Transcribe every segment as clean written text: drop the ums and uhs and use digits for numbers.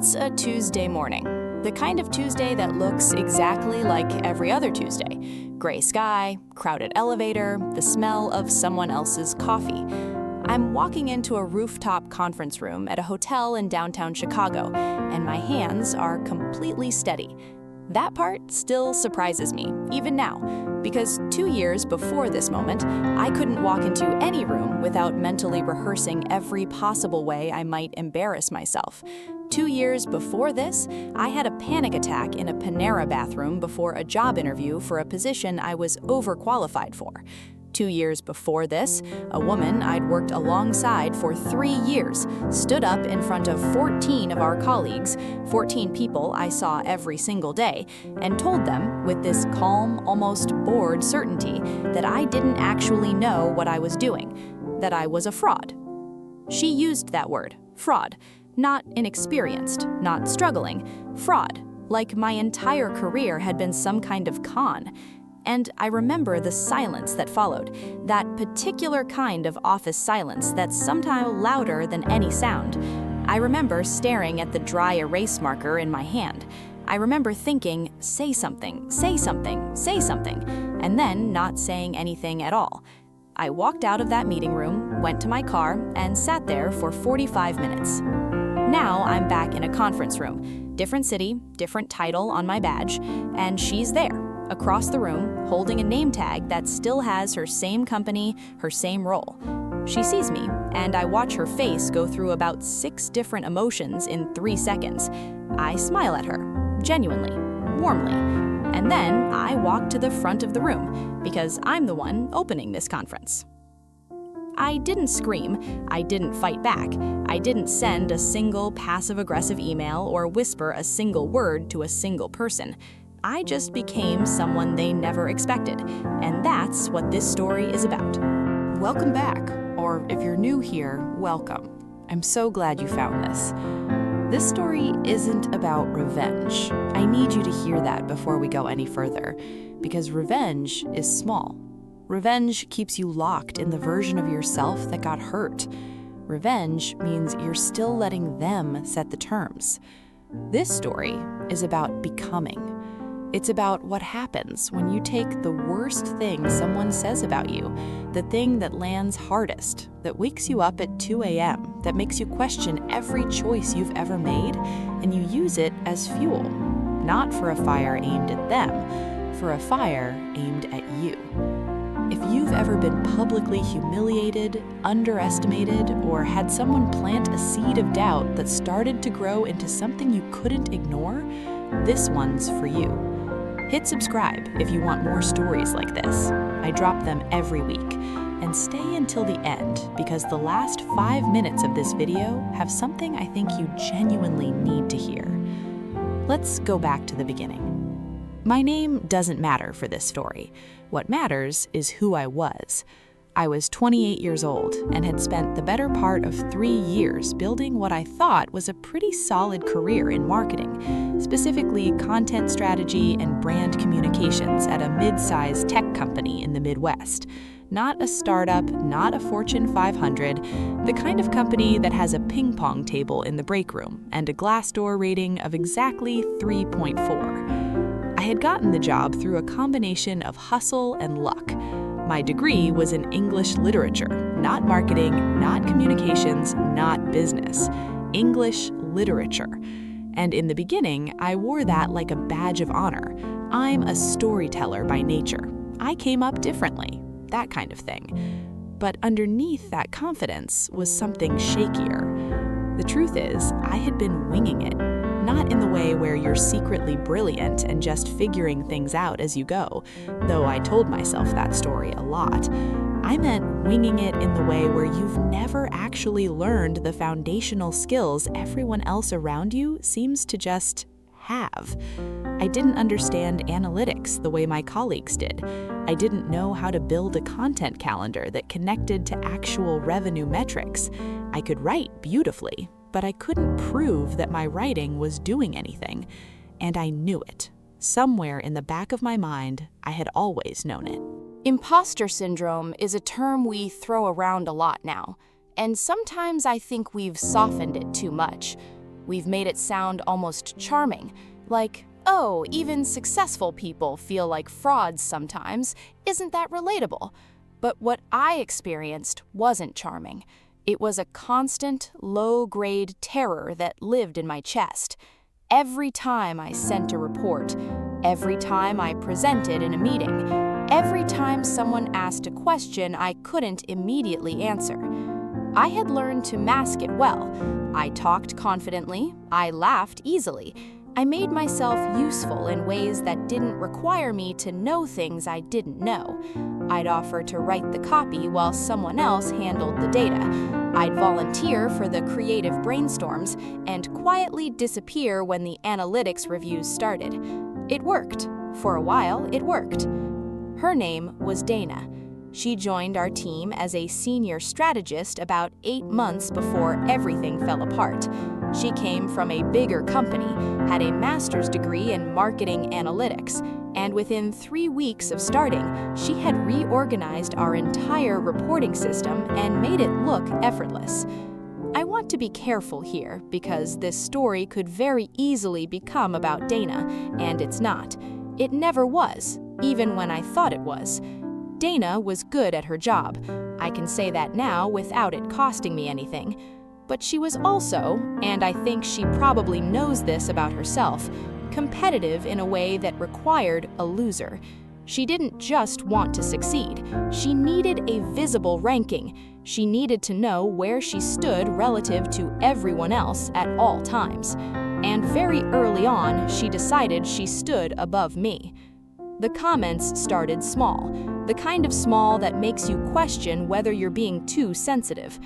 It's a Tuesday morning. The kind of Tuesday that looks exactly like every other Tuesday. Gray sky, crowded elevator, the smell of someone else's coffee. I'm walking into a rooftop conference room at a hotel in downtown Chicago, and my hands are completely steady. That part still surprises me, even now, because 2 years before this moment, I couldn't walk into any room without mentally rehearsing every possible way I might embarrass myself. 2 years before this, I had a panic attack in a Panera bathroom before a job interview for a position I was overqualified for. 2 years before this, a woman I'd worked alongside for 3 years stood up in front of 14 of our colleagues, 14 people I saw every single day, and told them with this calm, almost bored certainty that I didn't actually know what I was doing, that I was a fraud. She used that word, fraud, not inexperienced, not struggling, fraud, like my entire career had been some kind of con. And I remember the silence that followed, that particular kind of office silence that's somehow louder than any sound. I remember staring at the dry erase marker in my hand. I remember thinking, say something, say something, say something, and then not saying anything at all. I walked out of that meeting room, went to my car, and sat there for 45 minutes. Now I'm back in a conference room, different city, different title on my badge, and she's there, across the room, holding a name tag that still has her same company, her same role. She sees me, and I watch her face go through about 6 different emotions in 3 seconds. I smile at her, genuinely, warmly, and then I walk to the front of the room, because I'm the one opening this conference. I didn't scream, I didn't fight back, I didn't send a single passive-aggressive email or whisper a single word to a single person. I just became someone they never expected, and that's what this story is about. Welcome back, or if you're new here, welcome. I'm so glad you found this. This story isn't about revenge. I need you to hear that before we go any further, because revenge is small. Revenge keeps you locked in the version of yourself that got hurt. Revenge means you're still letting them set the terms. This story is about becoming. It's about what happens when you take the worst thing someone says about you, the thing that lands hardest, that wakes you up at 2 a.m., that makes you question every choice you've ever made, and you use it as fuel, not for a fire aimed at them, for a fire aimed at you. If you've ever been publicly humiliated, underestimated, or had someone plant a seed of doubt that started to grow into something you couldn't ignore, this one's for you. Hit subscribe if you want more stories like this. I drop them every week. And stay until the end, because the last 5 minutes of this video have something I think you genuinely need to hear. Let's go back to the beginning. My name doesn't matter for this story. What matters is who I was. I was 28 years old and had spent the better part of 3 years building what I thought was a pretty solid career in marketing, specifically content strategy and brand communications at a mid-sized tech company in the Midwest. Not a startup, not a Fortune 500, the kind of company that has a ping pong table in the break room and a Glassdoor rating of exactly 3.4. I had gotten the job through a combination of hustle and luck. My degree was in English literature, not marketing, not communications, not business. English literature. And in the beginning, I wore that like a badge of honor. I'm a storyteller by nature. I came up differently, that kind of thing. But underneath that confidence was something shakier. The truth is, I had been winging it. Not in the way where you're secretly brilliant and just figuring things out as you go, though I told myself that story a lot. I meant winging it in the way where you've never actually learned the foundational skills everyone else around you seems to just have. I didn't understand analytics the way my colleagues did. I didn't know how to build a content calendar that connected to actual revenue metrics. I could write beautifully, but I couldn't prove that my writing was doing anything, and I knew it. Somewhere in the back of my mind, I had always known it. Imposter syndrome is a term we throw around a lot now, and sometimes I think we've softened it too much. We've made it sound almost charming, like, oh, even successful people feel like frauds sometimes. Isn't that relatable? But what I experienced wasn't charming. It was a constant, low-grade terror that lived in my chest. Every time I sent a report, every time I presented in a meeting, every time someone asked a question I couldn't immediately answer. I had learned to mask it well. I talked confidently, I laughed easily. I made myself useful in ways that didn't require me to know things I didn't know. I'd offer to write the copy while someone else handled the data. I'd volunteer for the creative brainstorms and quietly disappear when the analytics reviews started. It worked. For a while, it worked. Her name was Dana. She joined our team as a senior strategist about 8 months before everything fell apart. She came from a bigger company, had a master's degree in marketing analytics, and within 3 weeks of starting, she had reorganized our entire reporting system and made it look effortless. I want to be careful here because this story could very easily become about Dana, and it's not. It never was, even when I thought it was. Dana was good at her job. I can say that now without it costing me anything. But she was also, and I think she probably knows this about herself, competitive in a way that required a loser. She didn't just want to succeed. She needed a visible ranking. She needed to know where she stood relative to everyone else at all times. And very early on, she decided she stood above me. The comments started small, the kind of small that makes you question whether you're being too sensitive.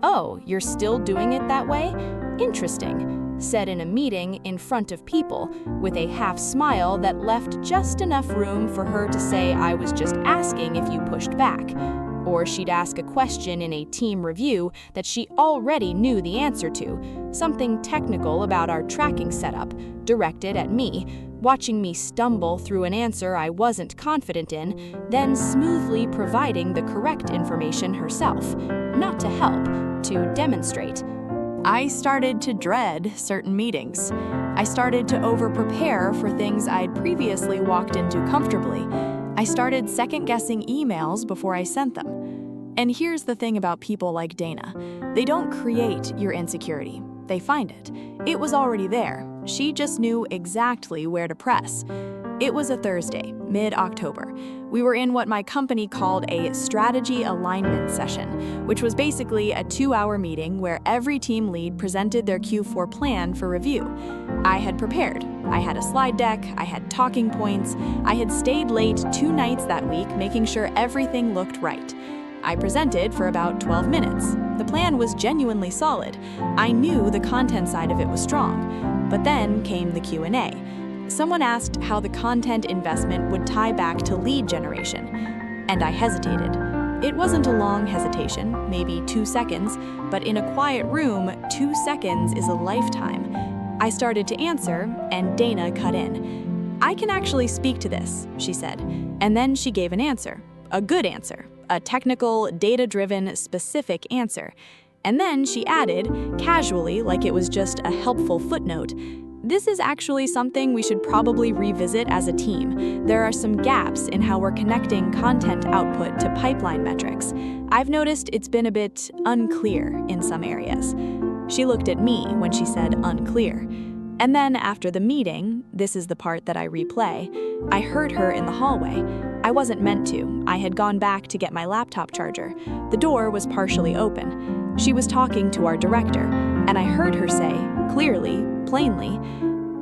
"Oh, you're still doing it that way? Interesting," said in a meeting in front of people, with a half smile that left just enough room for her to say I was just asking if you pushed back. Or she'd ask a question in a team review that she already knew the answer to, something technical about our tracking setup, directed at me, watching me stumble through an answer I wasn't confident in, then smoothly providing the correct information herself, not to help, to demonstrate. I started to dread certain meetings. I started to over-prepare for things I'd previously walked into comfortably. I started second-guessing emails before I sent them. And here's the thing about people like Dana. They don't create your insecurity. They find it. It was already there. She just knew exactly where to press. It was a Thursday, mid-October. We were in what my company called a strategy alignment session, which was basically a 2-hour meeting where every team lead presented their Q4 plan for review. I had prepared. I had a slide deck, I had talking points, I had stayed late 2 nights that week making sure everything looked right. I presented for about 12 minutes. The plan was genuinely solid. I knew the content side of it was strong. But then came the Q&A. Someone asked how the content investment would tie back to lead generation, and I hesitated. It wasn't a long hesitation, maybe 2 seconds, but in a quiet room, 2 seconds is a lifetime. I started to answer, and Dana cut in. "I can actually speak to this," she said, and then she gave an answer, a good answer, a technical, data-driven, specific answer. And then she added, casually, like it was just a helpful footnote, "This is actually something we should probably revisit as a team. There are some gaps in how we're connecting content output to pipeline metrics. I've noticed it's been a bit unclear in some areas." She looked at me when she said unclear. And then after the meeting, this is the part that I replay, I heard her in the hallway. I wasn't meant to. I had gone back to get my laptop charger. The door was partially open. She was talking to our director, and I heard her say, clearly, plainly,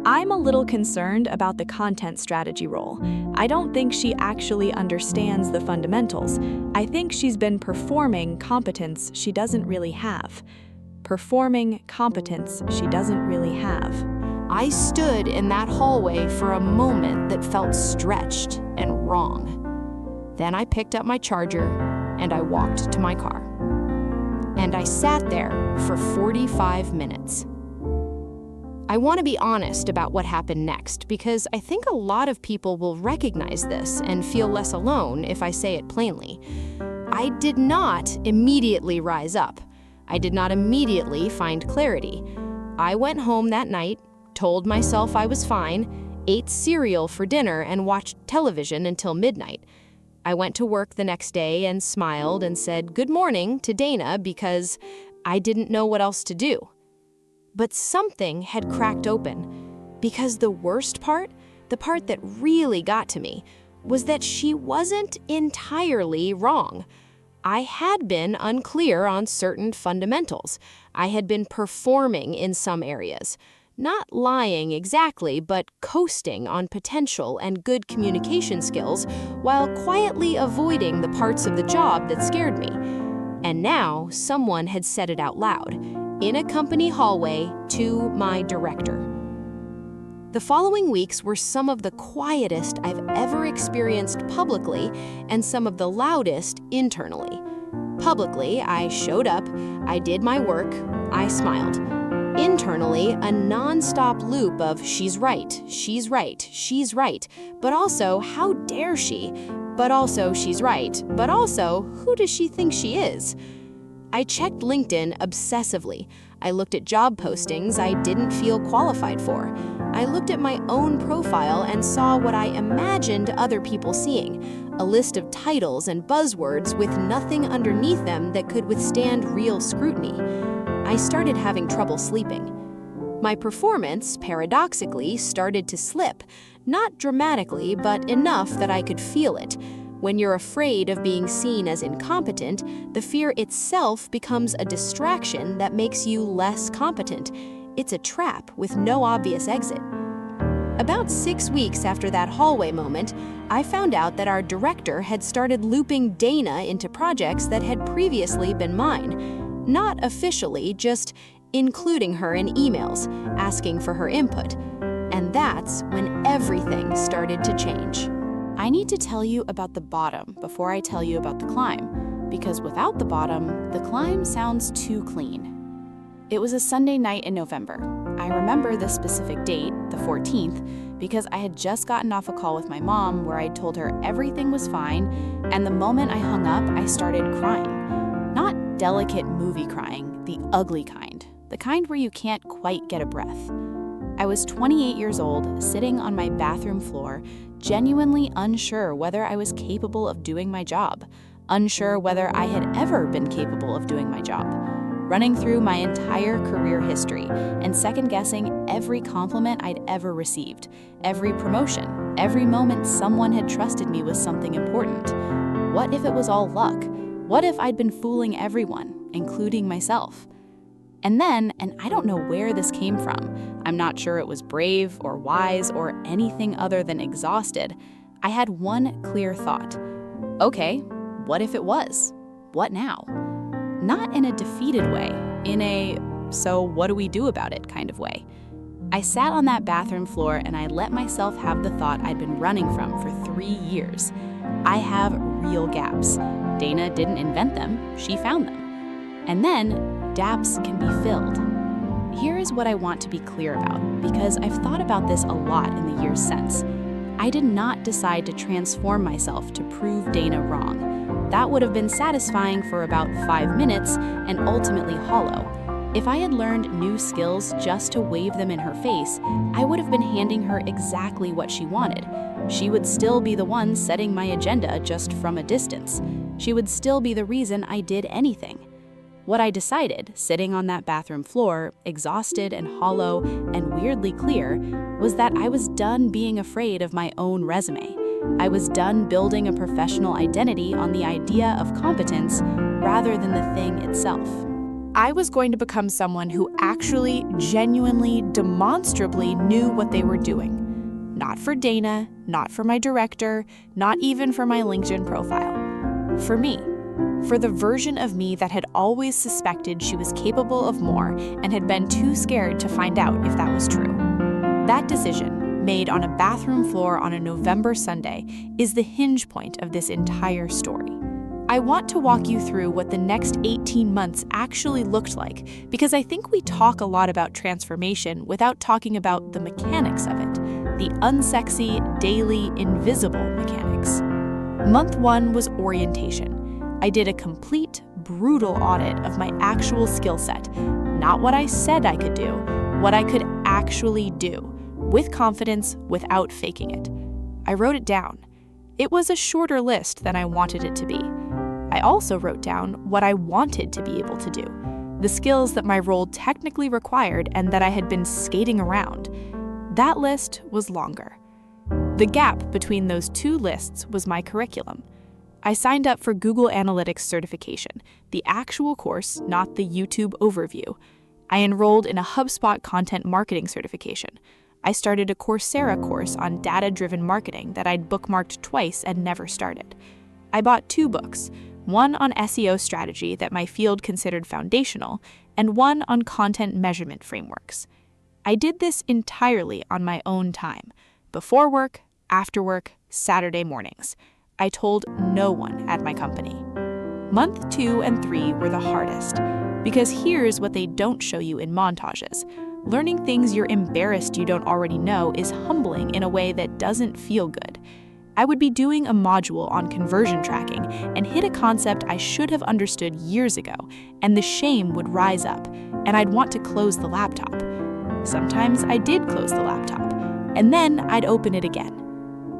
"I'm a little concerned about the content strategy role. I don't think she actually understands the fundamentals. I think she's been performing competence she doesn't really have." Performing competence she doesn't really have. I stood in that hallway for a moment that felt stretched and wrong. Then I picked up my charger and I walked to my car. And I sat there for 45 minutes. I want to be honest about what happened next because I think a lot of people will recognize this and feel less alone if I say it plainly. I did not immediately rise up. I did not immediately find clarity. I went home that night, told myself I was fine, ate cereal for dinner, and watched television until midnight. I went to work the next day and smiled and said good morning to Dana because I didn't know what else to do. But something had cracked open, because the worst part, the part that really got to me, was that she wasn't entirely wrong. I had been unclear on certain fundamentals. I had been performing in some areas. Not lying exactly, but coasting on potential and good communication skills while quietly avoiding the parts of the job that scared me. And now someone had said it out loud, in a company hallway, to my director. The following weeks were some of the quietest I've ever experienced publicly and some of the loudest internally. Publicly, I showed up, I did my work, I smiled. Internally, a non-stop loop of she's right, she's right, she's right, but also how dare she, but also she's right, but also who does she think she is? I checked LinkedIn obsessively. I looked at job postings I didn't feel qualified for. I looked at my own profile and saw what I imagined other people seeing, a list of titles and buzzwords with nothing underneath them that could withstand real scrutiny. I started having trouble sleeping. My performance, paradoxically, started to slip, not dramatically, but enough that I could feel it. When you're afraid of being seen as incompetent, the fear itself becomes a distraction that makes you less competent. It's a trap with no obvious exit. About 6 weeks after that hallway moment, I found out that our director had started looping Dana into projects that had previously been mine. Not officially, just including her in emails, asking for her input. And that's when everything started to change. I need to tell you about the bottom before I tell you about the climb, because without the bottom, the climb sounds too clean. It was a Sunday night in November. I remember the specific date, the 14th, because I had just gotten off a call with my mom where I told her everything was fine, and the moment I hung up, I started crying. Not delicate movie crying, the ugly kind, the kind where you can't quite get a breath. I was 28 years old, sitting on my bathroom floor, genuinely unsure whether I was capable of doing my job, unsure whether I had ever been capable of doing my job, running through my entire career history and second-guessing every compliment I'd ever received, every promotion, every moment someone had trusted me with something important. What if it was all luck? What if I'd been fooling everyone, including myself? And then, and I don't know where this came from, I'm not sure it was brave or wise or anything other than exhausted, I had one clear thought. Okay, what if it was? What now? Not in a defeated way, in a, so what do we do about it kind of way. I sat on that bathroom floor and I let myself have the thought I'd been running from for 3 years. I have real gaps. Dana didn't invent them, she found them. And then, gaps can be filled. Here is what I want to be clear about, because I've thought about this a lot in the years since. I did not decide to transform myself to prove Dana wrong. That would have been satisfying for about 5 minutes and ultimately hollow. If I had learned new skills just to wave them in her face, I would have been handing her exactly what she wanted. She would still be the one setting my agenda just from a distance. She would still be the reason I did anything. What I decided, sitting on that bathroom floor, exhausted and hollow and weirdly clear, was that I was done being afraid of my own resume. I was done building a professional identity on the idea of competence rather than the thing itself. I was going to become someone who actually, genuinely, demonstrably knew what they were doing. Not for Dana, not for my director, not even for my LinkedIn profile. For me. For the version of me that had always suspected she was capable of more and had been too scared to find out if that was true. That decision, made on a bathroom floor on a November Sunday, is the hinge point of this entire story. I want to walk you through what the next 18 months actually looked like, because I think we talk a lot about transformation without talking about the mechanics of it, the unsexy, daily, invisible mechanics. Month 1 was orientation. I did a complete, brutal audit of my actual skill set, not what I said I could do, what I could actually do, with confidence, without faking it. I wrote it down. It was a shorter list than I wanted it to be. I also wrote down what I wanted to be able to do, the skills that my role technically required and that I had been skating around. That list was longer. The gap between those two lists was my curriculum. I signed up for Google Analytics certification, the actual course, not the YouTube overview. I enrolled in a HubSpot content marketing certification. I started a Coursera course on data-driven marketing that I'd bookmarked twice and never started. I bought 2 books, one on SEO strategy that my field considered foundational, and one on content measurement frameworks. I did this entirely on my own time, before work, after work, Saturday mornings. I told no one at my company. Month 2 and 3 were the hardest, because here's what they don't show you in montages. Learning things you're embarrassed you don't already know is humbling in a way that doesn't feel good. I would be doing a module on conversion tracking and hit a concept I should have understood years ago, and the shame would rise up, and I'd want to close the laptop. Sometimes I did close the laptop, and then I'd open it again.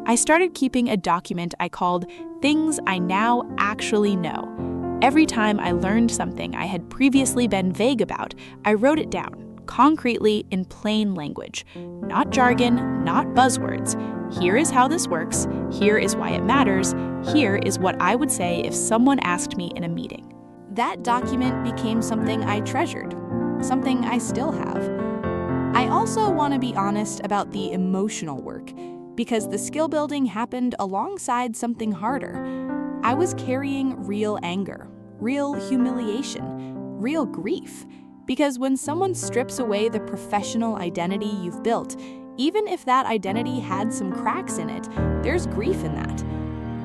I started keeping a document I called Things I Now Actually Know. Every time I learned something I had previously been vague about, I wrote it down, concretely in plain language. Not jargon, not buzzwords. Here is how this works. Here is why it matters. Here is what I would say if someone asked me in a meeting. That document became something I treasured, something I still have. I also want to be honest about the emotional work, because the skill building happened alongside something harder. I was carrying real anger, real humiliation, real grief. Because when someone strips away the professional identity you've built, even if that identity had some cracks in it, there's grief in that.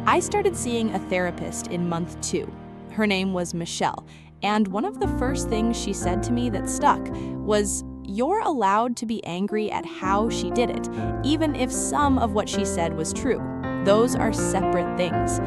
I started seeing a therapist in month 2. Her name was Michelle, and one of the first things she said to me that stuck was, "You're allowed to be angry at how she did it, even if some of what she said was true. Those are separate things."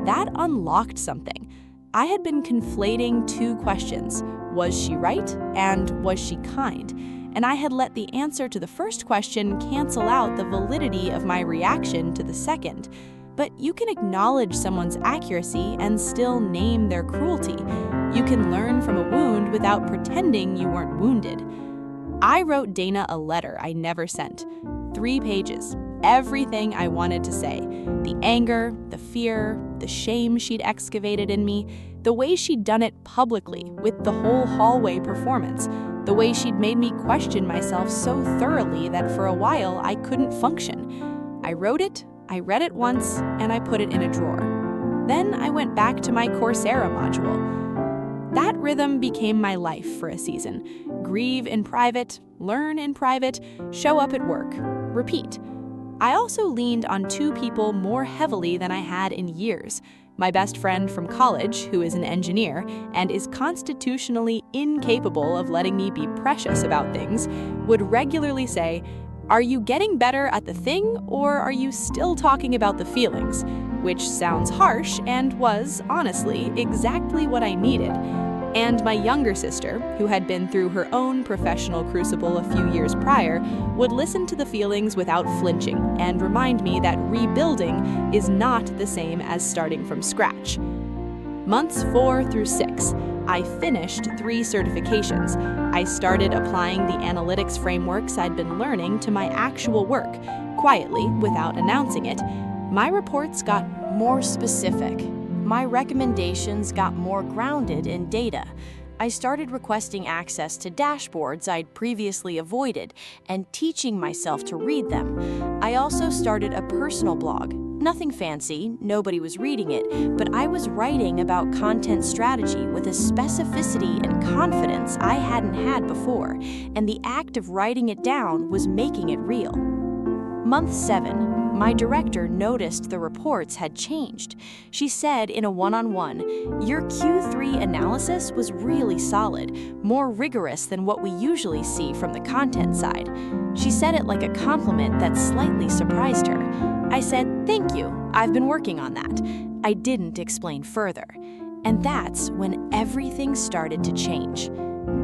That unlocked something. I had been conflating 2 questions. Was she right? And was she kind? And I had let the answer to the first question cancel out the validity of my reaction to the second. But you can acknowledge someone's accuracy and still name their cruelty. You can learn from a wound without pretending you weren't wounded. I wrote Dana a letter I never sent. 3 pages. Everything I wanted to say. The anger, the fear, the shame she'd excavated in me, the way she'd done it publicly with the whole hallway performance, the way she'd made me question myself so thoroughly that for a while I couldn't function. I wrote it, I read it once, and I put it in a drawer. Then I went back to my Coursera module. That rhythm became my life for a season. Grieve in private, learn in private, show up at work, repeat. I also leaned on 2 people more heavily than I had in years. My best friend from college, who is an engineer and is constitutionally incapable of letting me be precious about things, would regularly say, "Are you getting better at the thing, or are you still talking about the feelings?" Which sounds harsh and was, honestly, exactly what I needed. And my younger sister, who had been through her own professional crucible a few years prior, would listen to the feelings without flinching and remind me that rebuilding is not the same as starting from scratch. Months 4 through 6, I finished 3 certifications. I started applying the analytics frameworks I'd been learning to my actual work, quietly, without announcing it. My reports got more specific. My recommendations got more grounded in data. I started requesting access to dashboards I'd previously avoided and teaching myself to read them. I also started a personal blog. Nothing fancy, nobody was reading it, but I was writing about content strategy with a specificity and confidence I hadn't had before, and the act of writing it down was making it real. Month 7. My director noticed the reports had changed. She said in a one-on-one, "Your Q3 analysis was really solid, more rigorous than what we usually see from the content side." She said it like a compliment that slightly surprised her. I said, "Thank you, I've been working on that." I didn't explain further. And that's when everything started to change.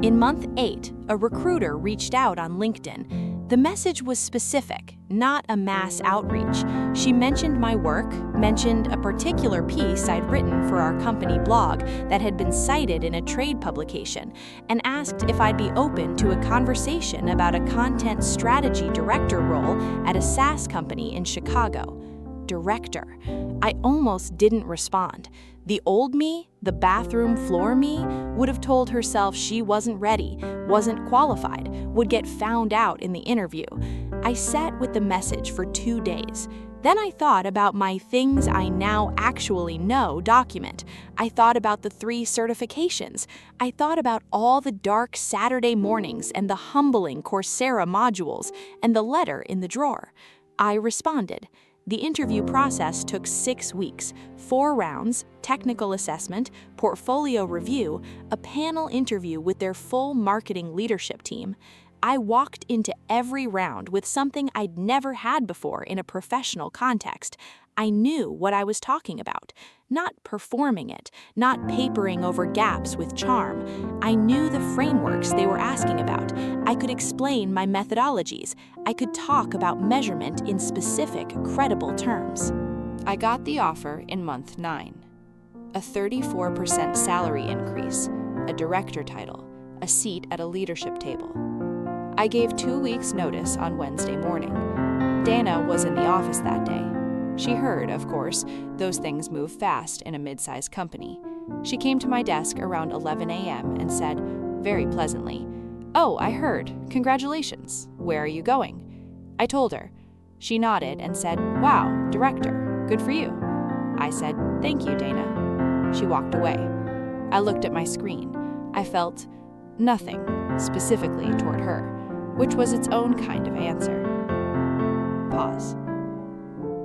In month 8, a recruiter reached out on LinkedIn. The message was specific, not a mass outreach. She mentioned my work, mentioned a particular piece I'd written for our company blog that had been cited in a trade publication, and asked if I'd be open to a conversation about a content strategy director role at a SaaS company in Chicago. Director. I almost didn't respond. The old me, the bathroom floor me, would have told herself she wasn't ready, wasn't qualified, would get found out in the interview. I sat with the message for 2 days. Then I thought about my things I now actually know document. I thought about the 3 certifications. I thought about all the dark Saturday mornings and the humbling Coursera modules and the letter in the drawer. I responded. The interview process took 6 weeks, 4 rounds, technical assessment, portfolio review, a panel interview with their full marketing leadership team. I walked into every round with something I'd never had before in a professional context. I knew what I was talking about, not performing it, not papering over gaps with charm. I knew the frameworks they were asking about. I could explain my methodologies. I could talk about measurement in specific, credible terms. I got the offer in month 9. A 34% salary increase, a director title, a seat at a leadership table. I gave 2 weeks' notice on Wednesday morning. Dana was in the office that day. She heard, of course, those things move fast in a mid-sized company. She came to my desk around 11 a.m. and said, very pleasantly, "Oh, I heard. Congratulations. Where are you going?" I told her. She nodded and said, "Wow, director. Good for you." I said, "Thank you, Dana." She walked away. I looked at my screen. I felt nothing, specifically toward her, which was its own kind of answer. Pause.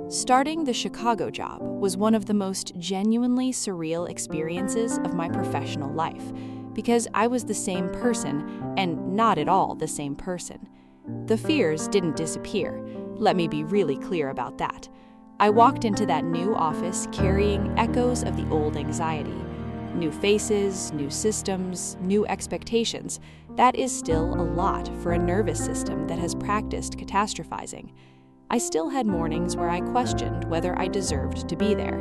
Starting the Chicago job was one of the most genuinely surreal experiences of my professional life, because I was the same person and not at all the same person. The fears didn't disappear. Let me be really clear about that. I walked into that new office carrying echoes of the old anxiety. New faces, new systems, new expectations. That is still a lot for a nervous system that has practiced catastrophizing. I still had mornings where I questioned whether I deserved to be there.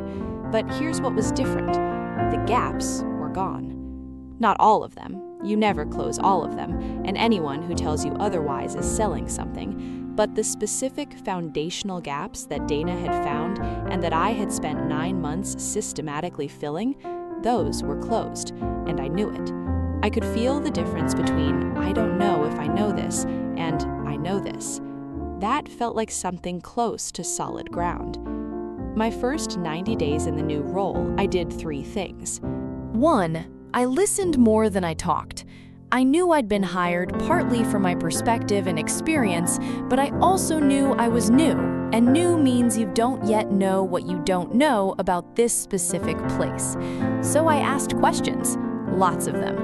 But here's what was different. The gaps were gone. Not all of them. You never close all of them, and anyone who tells you otherwise is selling something. But the specific foundational gaps that Dana had found and that I had spent 9 months systematically filling, those were closed, and I knew it. I could feel the difference between "I don't know if I know this" and "I know this." That felt like something close to solid ground. My first 90 days in the new role, I did 3 things. 1, I listened more than I talked. I knew I'd been hired partly for my perspective and experience, but I also knew I was new, and new means you don't yet know what you don't know about this specific place. So I asked questions, lots of them.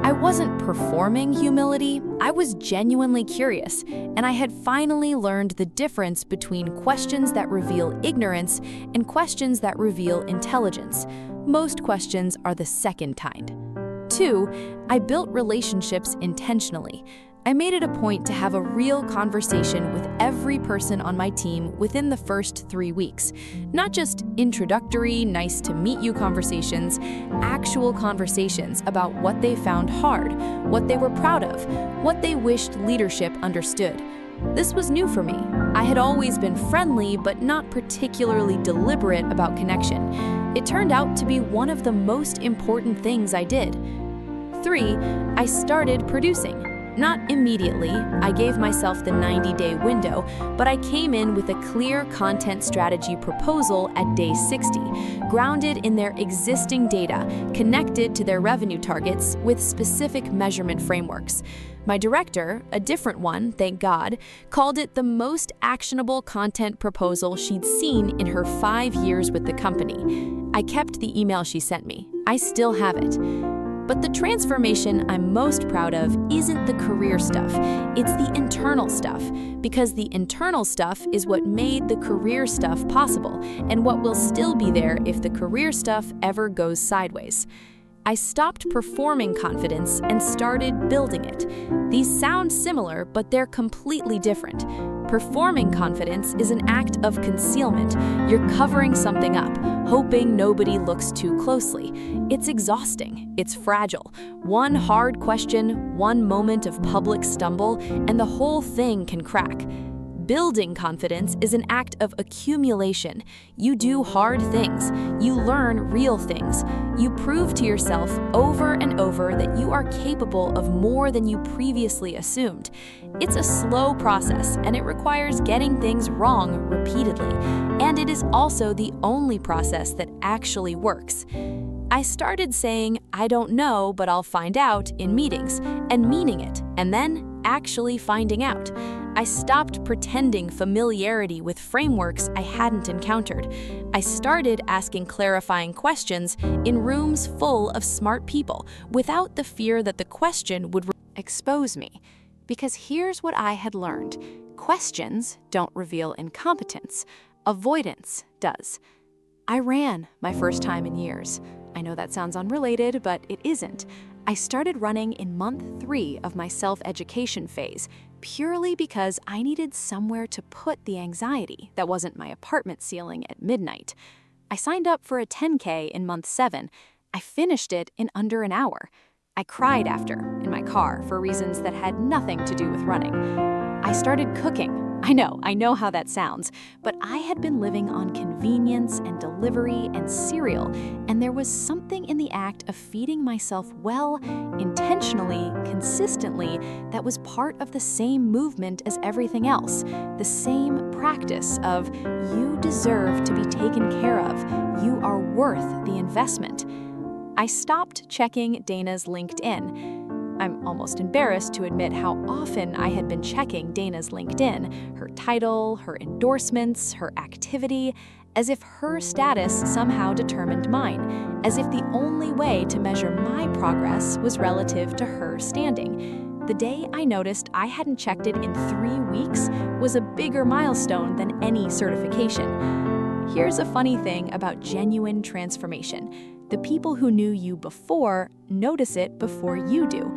I wasn't performing humility, I was genuinely curious, and I had finally learned the difference between questions that reveal ignorance and questions that reveal intelligence. Most questions are the second kind. 2, I built relationships intentionally. I made it a point to have a real conversation with every person on my team within the first 3 weeks. Not just introductory, nice-to-meet-you conversations, actual conversations about what they found hard, what they were proud of, what they wished leadership understood. This was new for me. I had always been friendly, but not particularly deliberate about connection. It turned out to be one of the most important things I did. 3, I started producing. Not immediately, I gave myself the 90-day window, but I came in with a clear content strategy proposal at day 60, grounded in their existing data, connected to their revenue targets with specific measurement frameworks. My director, a different one, thank God, called it the most actionable content proposal she'd seen in her 5 years with the company. I kept the email she sent me. I still have it. But the transformation I'm most proud of isn't the career stuff, it's the internal stuff, because the internal stuff is what made the career stuff possible, and what will still be there if the career stuff ever goes sideways. I stopped performing confidence and started building it. These sound similar, but they're completely different. Performing confidence is an act of concealment. You're covering something up, hoping nobody looks too closely. It's exhausting. It's fragile. One hard question, one moment of public stumble, and the whole thing can crack. Building confidence is an act of accumulation. You do hard things. You learn real things. You prove to yourself over and over that you are capable of more than you previously assumed. It's a slow process, and it requires getting things wrong repeatedly. And it is also the only process that actually works. I started saying, "I don't know, but I'll find out" in meetings, and meaning it, and then actually finding out. I stopped pretending familiarity with frameworks I hadn't encountered. I started asking clarifying questions in rooms full of smart people without the fear that the question would expose me. Because here's what I had learned. Questions don't reveal incompetence. Avoidance does. I ran my first time in years. I know that sounds unrelated, but it isn't. I started running in month 3 of my self-education phase, purely because I needed somewhere to put the anxiety that wasn't my apartment ceiling at midnight. I signed up for a 10K in month 7. I finished it in under an hour. I cried after, in my car, for reasons that had nothing to do with running. I started cooking. I know how that sounds, but I had been living on convenience and delivery and cereal, and there was something in the act of feeding myself well, intentionally, consistently, that was part of the same movement as everything else, the same practice of you deserve to be taken care of, you are worth the investment. I stopped checking Dana's LinkedIn. I'm almost embarrassed to admit how often I had been checking Dana's LinkedIn, her title, her endorsements, her activity, as if her status somehow determined mine, as if the only way to measure my progress was relative to her standing. The day I noticed I hadn't checked it in 3 weeks was a bigger milestone than any certification. Here's a funny thing about genuine transformation. The people who knew you before notice it before you do.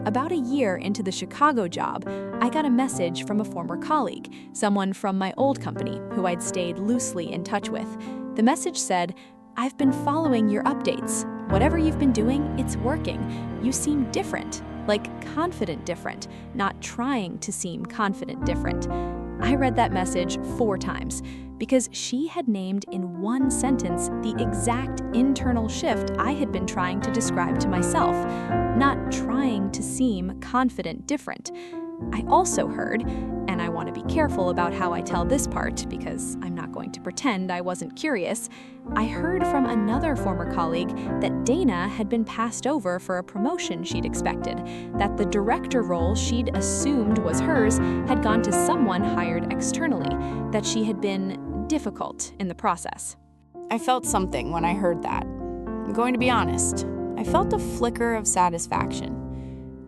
About a year into the Chicago job, I got a message from a former colleague, someone from my old company who I'd stayed loosely in touch with. The message said, "I've been following your updates. Whatever you've been doing, it's working. You seem different, like confident different, not trying to seem confident different." I read that message 4 times because she had named in one sentence the exact internal shift I had been trying to describe to myself, not trying to seem confident different. I also heard, and I want to be careful about how I tell this part because I'm not going to pretend I wasn't curious, I heard from another former colleague that Dana had been passed over for a promotion she'd expected, that the director role she'd assumed was hers had gone to someone hired externally, that she had been difficult in the process. I felt something when I heard that. I'm going to be honest. I felt a flicker of satisfaction.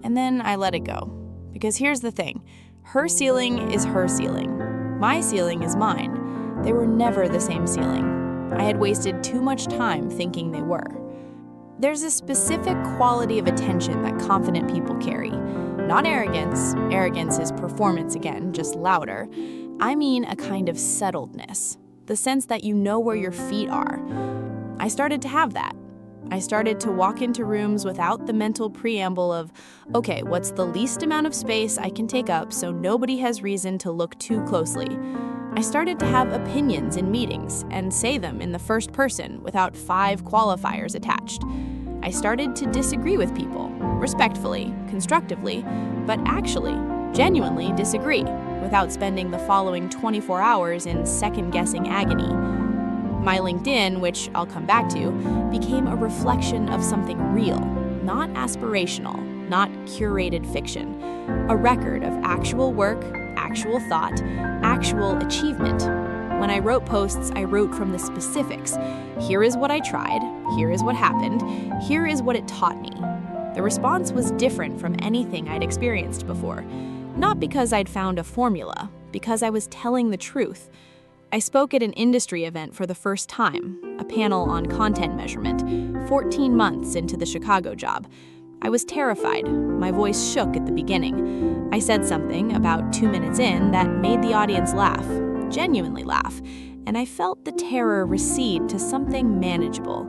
And then I let it go. Because here's the thing. Her ceiling is her ceiling. My ceiling is mine. They were never the same ceiling. I had wasted too much time thinking they were. There's a specific quality of attention that confident people carry. Not arrogance. Arrogance is performance again, just louder. I mean a kind of settledness. The sense that you know where your feet are. I started to have that. I started to walk into rooms without the mental preamble of, okay, what's the least amount of space I can take up so nobody has reason to look too closely? I started to have opinions in meetings and say them in the first person without 5 qualifiers attached. I started to disagree with people, respectfully, constructively, but actually, genuinely disagree, without spending the following 24 hours in second-guessing agony. My LinkedIn, which I'll come back to, became a reflection of something real, not aspirational, not curated fiction. A record of actual work, actual thought, actual achievement. When I wrote posts, I wrote from the specifics. Here is what I tried, here is what happened, here is what it taught me. The response was different from anything I'd experienced before. Not because I'd found a formula, because I was telling the truth. I spoke at an industry event for the first time, a panel on content measurement, 14 months into the Chicago job. I was terrified. My voice shook at the beginning. I said something about 2 minutes in that made the audience laugh, genuinely laugh, and I felt the terror recede to something manageable.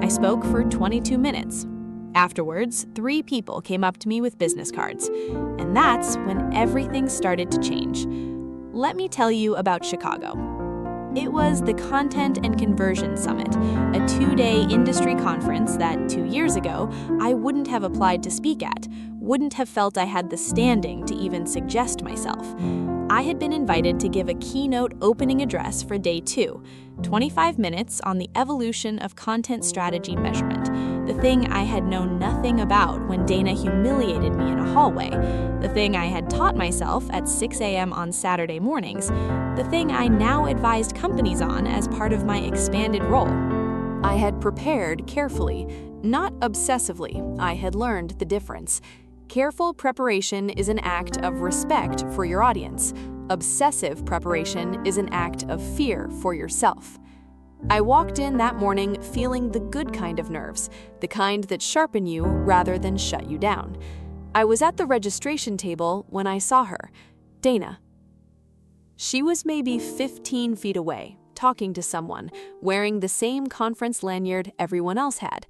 I spoke for 22 minutes. Afterwards, 3 people came up to me with business cards, and that's when everything started to change. Let me tell you about Chicago. It was the Content and Conversion Summit, a 2-day industry conference that 2 years ago I wouldn't have applied to speak at, wouldn't have felt I had the standing to even suggest myself. I had been invited to give a keynote opening address for day 2, 25 minutes on the evolution of content strategy measurement, the thing I had known nothing about when Dana humiliated me in a hallway, the thing I had taught myself at 6 a.m. on Saturday mornings, the thing I now advised companies on as part of my expanded role. I had prepared carefully, not obsessively. I had learned the difference. Careful preparation is an act of respect for your audience. Obsessive preparation is an act of fear for yourself. I walked in that morning feeling the good kind of nerves, the kind that sharpen you rather than shut you down. I was at the registration table when I saw her, Dana. She was maybe 15 feet away, talking to someone, wearing the same conference lanyard everyone else had.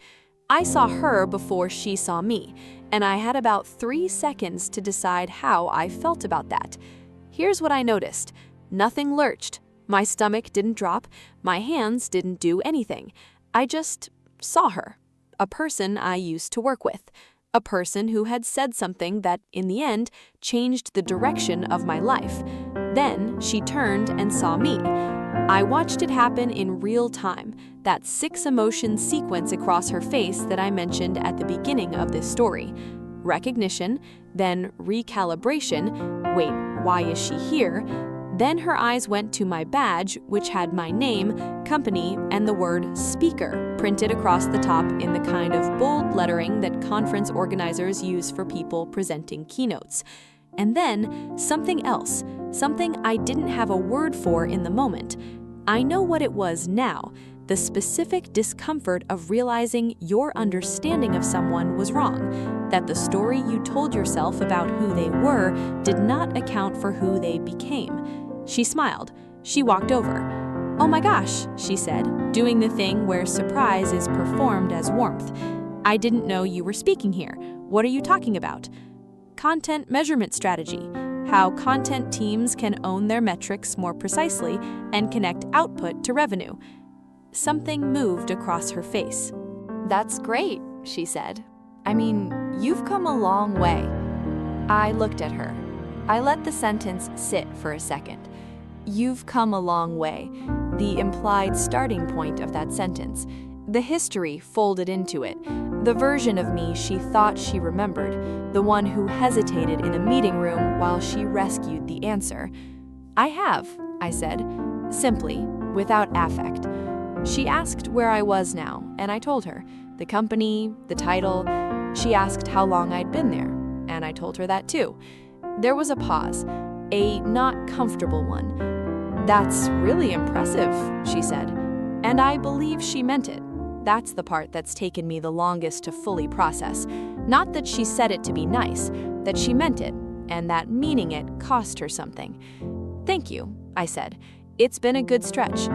I saw her before she saw me, and I had about 3 seconds to decide how I felt about that. Here's what I noticed. Nothing lurched. My stomach didn't drop. My hands didn't do anything. I just saw her. A person I used to work with. A person who had said something that, in the end, changed the direction of my life. Then she turned and saw me. I watched it happen in real time, that 6-emotion sequence across her face that I mentioned at the beginning of this story. Recognition, then recalibration, wait, why is she here? Then her eyes went to my badge, which had my name, company, and the word speaker printed across the top in the kind of bold lettering that conference organizers use for people presenting keynotes. And then something else, something I didn't have a word for in the moment. I know what it was now, the specific discomfort of realizing your understanding of someone was wrong, that the story you told yourself about who they were did not account for who they became. She smiled. She walked over. "Oh my gosh," she said, doing the thing where surprise is performed as warmth. "I didn't know you were speaking here. What are you talking about?" Content measurement strategy. How content teams can own their metrics more precisely and connect output to revenue. Something moved across her face. "That's great," she said. "I mean, you've come a long way." I looked at her. I let the sentence sit for a second. You've come a long way, the implied starting point of that sentence. The history folded into it. The version of me she thought she remembered, the one who hesitated in a meeting room while she rescued the answer. "I have," I said, simply, without affect. She asked where I was now, and I told her. The company, the title. She asked how long I'd been there, and I told her that too. There was a pause, a not comfortable one. "That's really impressive," she said, and I believe she meant it. That's the part that's taken me the longest to fully process. Not that she said it to be nice, that she meant it, and that meaning it cost her something. "Thank you," I said. "It's been a good stretch."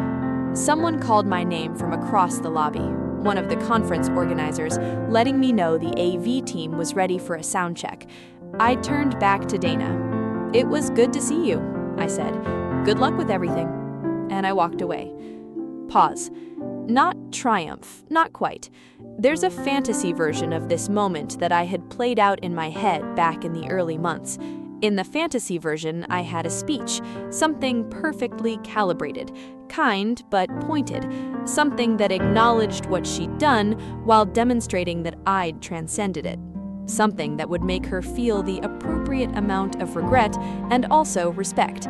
Someone called my name from across the lobby, one of the conference organizers, letting me know the AV team was ready for a sound check. I turned back to Dana. "It was good to see you," I said. "Good luck with everything." And I walked away. Pause. Not triumph, not quite. There's a fantasy version of this moment that I had played out in my head back in the early months. In the fantasy version, I had a speech, something perfectly calibrated, kind but pointed, something that acknowledged what she'd done while demonstrating that I'd transcended it. Something that would make her feel the appropriate amount of regret and also respect.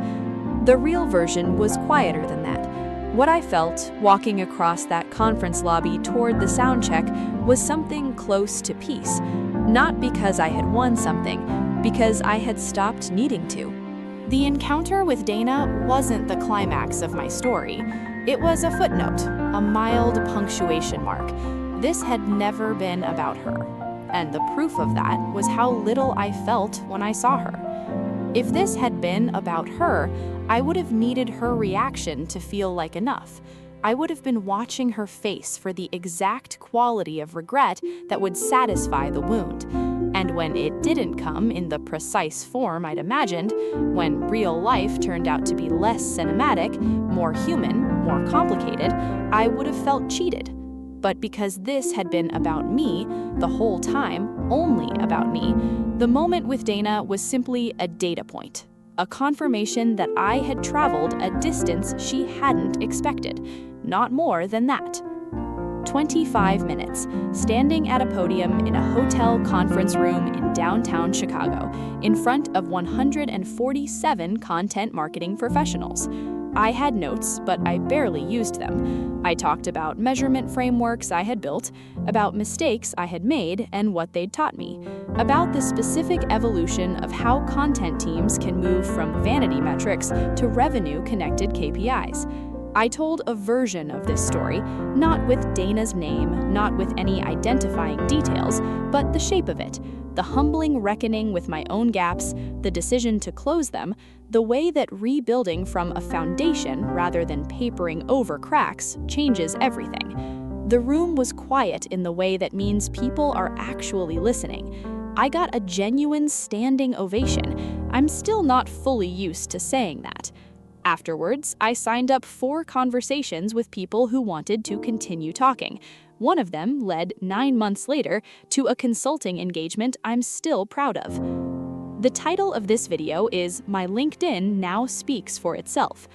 The real version was quieter than that. What I felt, walking across that conference lobby toward the sound check, was something close to peace. Not because I had won something, because I had stopped needing to. The encounter with Dana wasn't the climax of my story. It was a footnote, a mild punctuation mark. This had never been about her. And the proof of that was how little I felt when I saw her. If this had been about her, I would have needed her reaction to feel like enough. I would have been watching her face for the exact quality of regret that would satisfy the wound. And when it didn't come in the precise form I'd imagined, when real life turned out to be less cinematic, more human, more complicated, I would have felt cheated. But because this had been about me the whole time, only about me, the moment with Dana was simply a data point, a confirmation that I had traveled a distance she hadn't expected, not more than that. 25 minutes, standing at a podium in a hotel conference room in downtown Chicago, in front of 147 content marketing professionals. I had notes, but I barely used them. I talked about measurement frameworks I had built, about mistakes I had made and what they'd taught me, about the specific evolution of how content teams can move from vanity metrics to revenue-connected KPIs. I told a version of this story, not with Dana's name, not with any identifying details, but the shape of it, the humbling reckoning with my own gaps, the decision to close them, the way that rebuilding from a foundation rather than papering over cracks changes everything. The room was quiet in the way that means people are actually listening. I got a genuine standing ovation. I'm still not fully used to saying that. Afterwards, I signed up 4 conversations with people who wanted to continue talking. One of them led 9 months later to a consulting engagement I'm still proud of. The title of this video is My LinkedIn Now Speaks for Itself.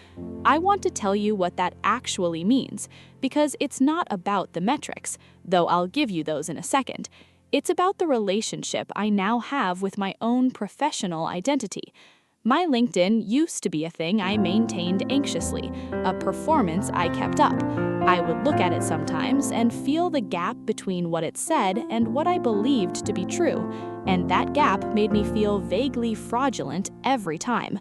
I want to tell you what that actually means, because it's not about the metrics, though I'll give you those in a second. It's about the relationship I now have with my own professional identity. My LinkedIn used to be a thing I maintained anxiously, a performance I kept up. I would look at it sometimes and feel the gap between what it said and what I believed to be true, and that gap made me feel vaguely fraudulent every time.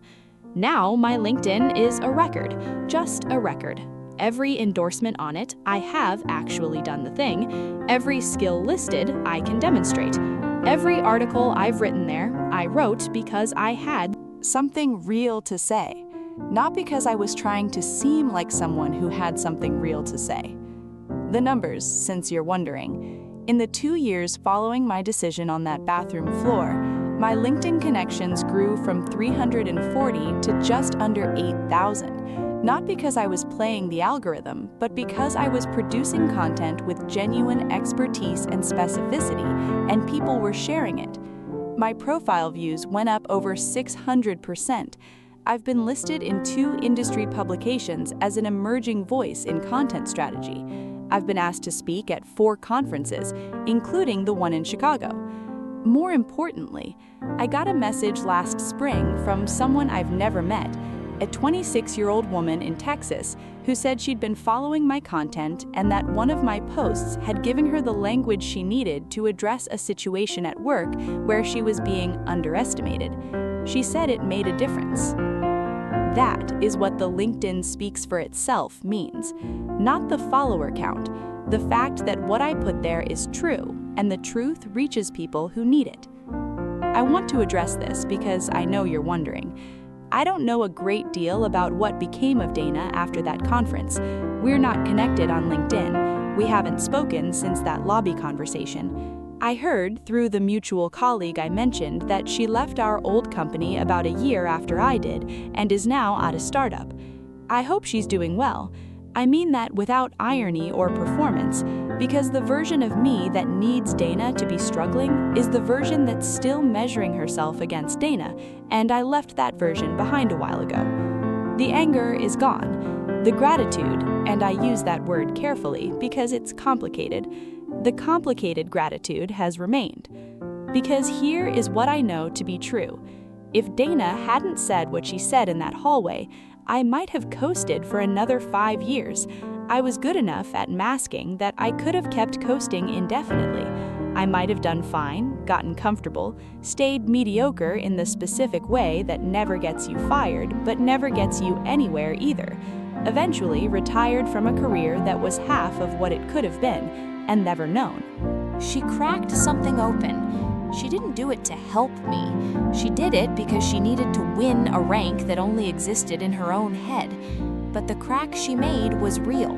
Now my LinkedIn is a record, just a record. Every endorsement on it, I have actually done the thing. Every skill listed, I can demonstrate. Every article I've written there, I wrote because I had something real to say, not because I was trying to seem like someone who had something real to say. The numbers, since you're wondering. In the 2 years following my decision on that bathroom floor, my LinkedIn connections grew from 340 to just under 8,000. Not because I was playing the algorithm, but because I was producing content with genuine expertise and specificity, and people were sharing it. My profile views went up over 600%. I've been listed in 2 industry publications as an emerging voice in content strategy. I've been asked to speak at 4 conferences, including the one in Chicago. More importantly, I got a message last spring from someone I've never met, a 26-year-old woman in Texas who said she'd been following my content and that one of my posts had given her the language she needed to address a situation at work where she was being underestimated. She said it made a difference. That is what the LinkedIn speaks for itself means, not the follower count, the fact that what I put there is true and the truth reaches people who need it. I want to address this because I know you're wondering. I don't know a great deal about what became of Dana after that conference. We're not connected on LinkedIn. We haven't spoken since that lobby conversation. I heard through the mutual colleague I mentioned that she left our old company about a year after I did and is now at a startup. I hope she's doing well. I mean that without irony or performance, because the version of me that needs Dana to be struggling is the version that's still measuring herself against Dana, and I left that version behind a while ago. The anger is gone. The gratitude, and I use that word carefully because it's complicated, the complicated gratitude has remained. Because here is what I know to be true. If Dana hadn't said what she said in that hallway, I might have coasted for another 5 years. I was good enough at masking that I could have kept coasting indefinitely. I might have done fine, gotten comfortable, stayed mediocre in the specific way that never gets you fired, but never gets you anywhere either. Eventually retired from a career that was half of what it could have been, and never known. She cracked something open. She didn't do it to help me. She did it because she needed to win a rank that only existed in her own head. But the crack she made was real,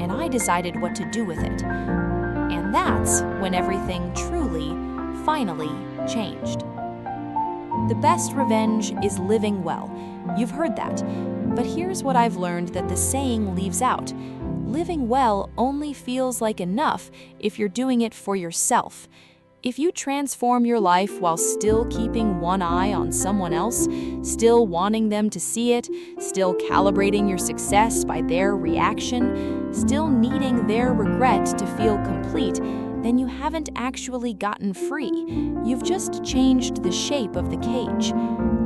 and I decided what to do with it. And that's when everything truly, finally changed. The best revenge is living well. You've heard that. But here's what I've learned that the saying leaves out. Living well only feels like enough if you're doing it for yourself. If you transform your life while still keeping one eye on someone else, still wanting them to see it, still calibrating your success by their reaction, still needing their regret to feel complete, then you haven't actually gotten free. You've just changed the shape of the cage.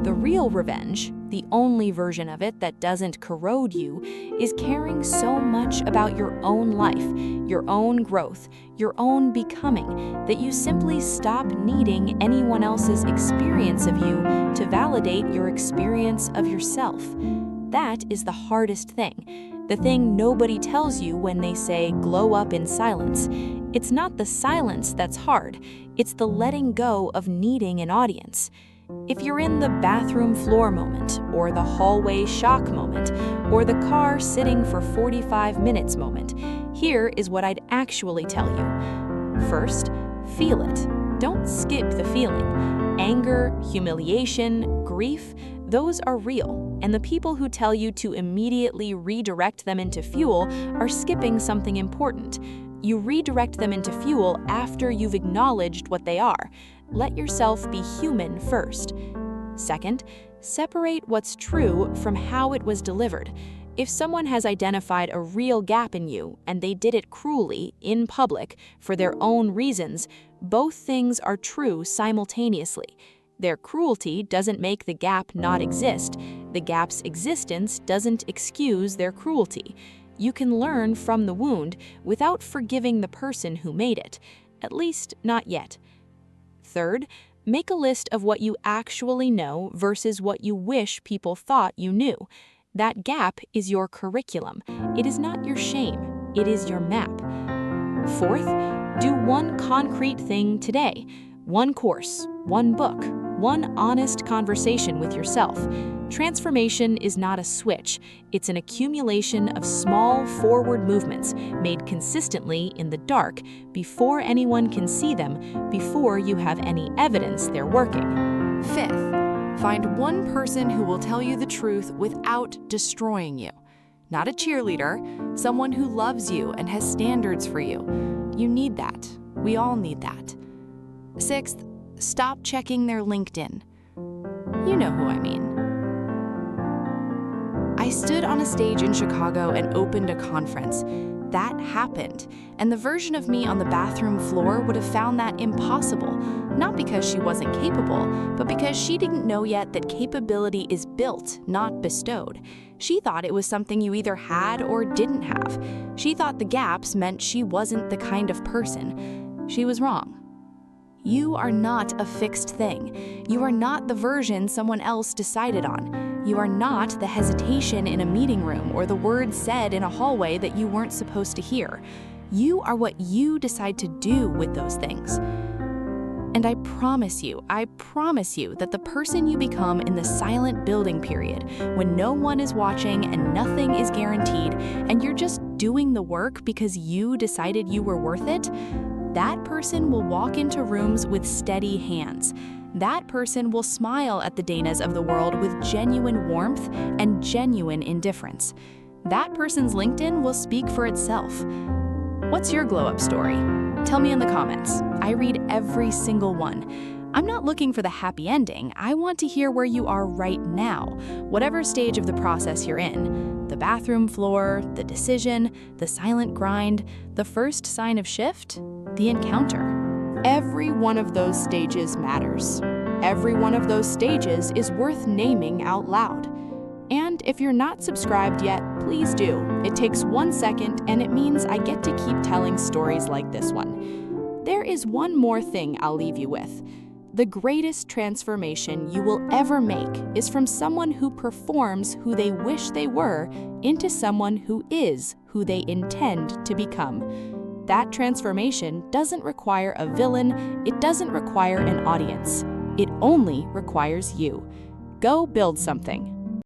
The real revenge, the only version of it that doesn't corrode you, is caring so much about your own life, your own growth, your own becoming, that you simply stop needing anyone else's experience of you to validate your experience of yourself. That is the hardest thing, the thing nobody tells you when they say glow up in silence. It's not the silence that's hard, it's the letting go of needing an audience. If you're in the bathroom floor moment, or the hallway shock moment, or the car sitting for 45 minutes moment, here is what I'd actually tell you. First, feel it. Don't skip the feeling. Anger, humiliation, grief, those are real, and the people who tell you to immediately redirect them into fuel are skipping something important. You redirect them into fuel after you've acknowledged what they are. Let yourself be human first. Second, separate what's true from how it was delivered. If someone has identified a real gap in you and they did it cruelly, in public, for their own reasons, both things are true simultaneously. Their cruelty doesn't make the gap not exist. The gap's existence doesn't excuse their cruelty. You can learn from the wound without forgiving the person who made it, at least not yet. Third, make a list of what you actually know versus what you wish people thought you knew. That gap is your curriculum. It is not your shame. It is your map. Fourth, do one concrete thing today. One course, one book, one honest conversation with yourself. Transformation is not a switch. It's an accumulation of small forward movements made consistently in the dark before anyone can see them, before you have any evidence they're working. Fifth, find one person who will tell you the truth without destroying you. Not a cheerleader, someone who loves you and has standards for you. You need that. We all need that. Sixth, stop checking their LinkedIn. You know who I mean. I stood on a stage in Chicago and opened a conference. That happened, and the version of me on the bathroom floor would have found that impossible, not because she wasn't capable, but because she didn't know yet that capability is built, not bestowed. She thought it was something you either had or didn't have. She thought the gaps meant she wasn't the kind of person. She was wrong. You are not a fixed thing. You are not the version someone else decided on. You are not the hesitation in a meeting room or the words said in a hallway that you weren't supposed to hear. You are what you decide to do with those things. And I promise you that the person you become in the silent building period, when no one is watching and nothing is guaranteed, and you're just doing the work because you decided you were worth it, that person will walk into rooms with steady hands. That person will smile at the Danas of the world with genuine warmth and genuine indifference. That person's LinkedIn will speak for itself. What's your glow-up story? Tell me in the comments. I read every single one. I'm not looking for the happy ending. I want to hear where you are right now, whatever stage of the process you're in. The bathroom floor, the decision, the silent grind, the first sign of shift, the encounter. Every one of those stages matters. Every one of those stages is worth naming out loud. And if you're not subscribed yet, please do. It takes 1 second, and it means I get to keep telling stories like this one. There is one more thing I'll leave you with. The greatest transformation you will ever make is from someone who performs who they wish they were into someone who is who they intend to become. That transformation doesn't require a villain, it doesn't require an audience. It only requires you. Go build something.